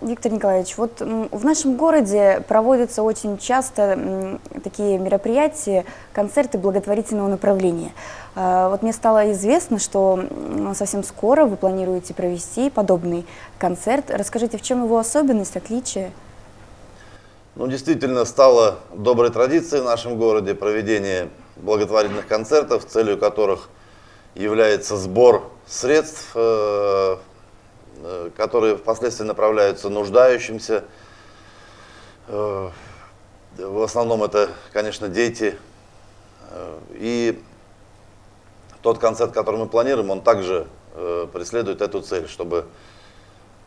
Виктор Николаевич, вот в нашем городе проводятся очень часто такие мероприятия, концерты благотворительного направления. Вот мне стало известно, что совсем скоро вы планируете провести подобный концерт. Расскажите, в чем его особенность, отличие? Ну, действительно, стало доброй традицией в нашем городе проведение благотворительных концертов, целью которых является сбор средств, которые впоследствии направляются нуждающимся. В основном это, конечно, дети. И тот концерт, который мы планируем, он также преследует эту цель, чтобы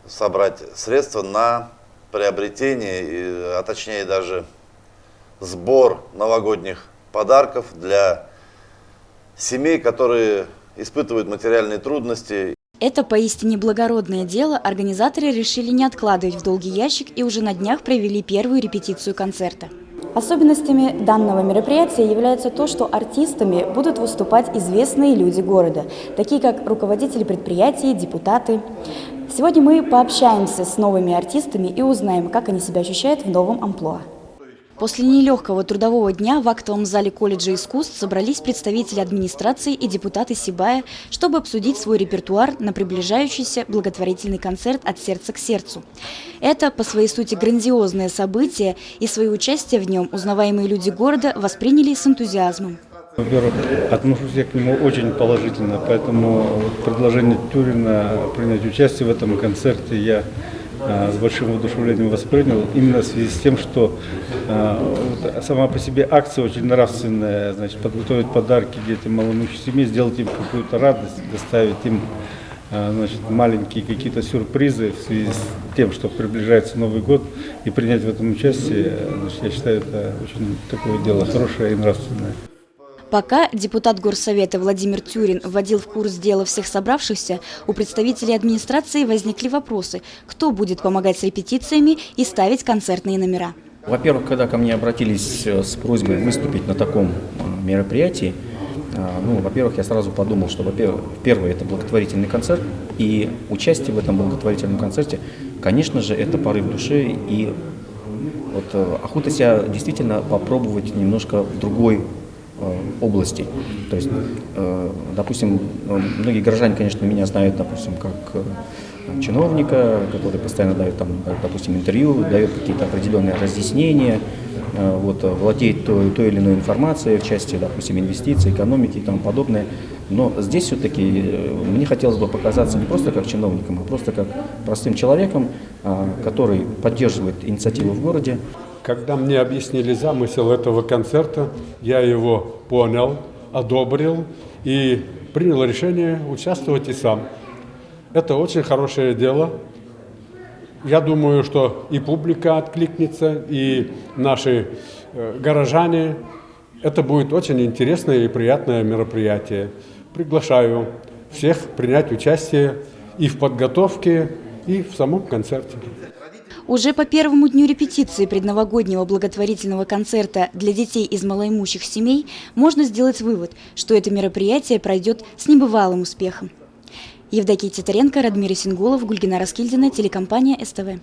собрать средства на приобретение, а точнее даже сбор новогодних подарков для семей, которые испытывают материальные трудности. Это поистине благородное дело организаторы решили не откладывать в долгий ящик и уже на днях провели первую репетицию концерта. Особенностями данного мероприятия является то, что артистами будут выступать известные люди города, такие как руководители предприятий, депутаты. Сегодня мы пообщаемся с новыми артистами и узнаем, как они себя ощущают в новом амплуа. После нелегкого трудового дня в актовом зале колледжа искусств собрались представители администрации и депутаты Сибая, чтобы обсудить свой репертуар на приближающийся благотворительный концерт «От сердца к сердцу». Это, по своей сути, грандиозное событие, и свое участие в нем узнаваемые люди города восприняли с энтузиазмом. Во-первых, отношусь я к нему очень положительно, поэтому предложение Тюрина принять участие в этом концерте я с большим воодушевлением воспринял, именно в связи с тем, что сама по себе акция очень нравственная, значит, подготовить подарки детям малоимущих семей, сделать им какую-то радость, доставить им, значит, маленькие какие-то сюрпризы в связи с тем, что приближается Новый год, и принять в этом участие, значит, я считаю, это очень такое дело хорошее и нравственное. Пока депутат Горсовета Владимир Тюрин вводил в курс дела всех собравшихся, у представителей администрации возникли вопросы, кто будет помогать с репетициями и ставить концертные номера. Во-первых, когда ко мне обратились с просьбой выступить на таком мероприятии, во-первых, я сразу подумал, что, во-первых, первое – это благотворительный концерт, и участие в этом благотворительном концерте, конечно же, это порыв души, и вот охота себя действительно попробовать немножко в другой области. То есть, допустим, многие горожане, конечно, меня знают, допустим, как чиновника, который постоянно дает, допустим, интервью, дает какие-то определенные разъяснения, владеет той или иной информацией в части, допустим, инвестиций, экономики и тому подобное. Но здесь все-таки мне хотелось бы показаться не просто как чиновником, а просто как простым человеком, который поддерживает инициативу в городе. Когда мне объяснили замысел этого концерта, я его понял, одобрил и принял решение участвовать и сам. Это очень хорошее дело. Я думаю, что и публика откликнется, и наши горожане. Это будет очень интересное и приятное мероприятие. Приглашаю всех принять участие и в подготовке, и в самом концерте. Уже по первому дню репетиции предновогоднего благотворительного концерта для детей из малоимущих семей можно сделать вывод, что это мероприятие пройдет с небывалым успехом. Евдокия Титаренко, Радмир Исенгулов, Гульгина Раскильдина, телекомпания СТВ.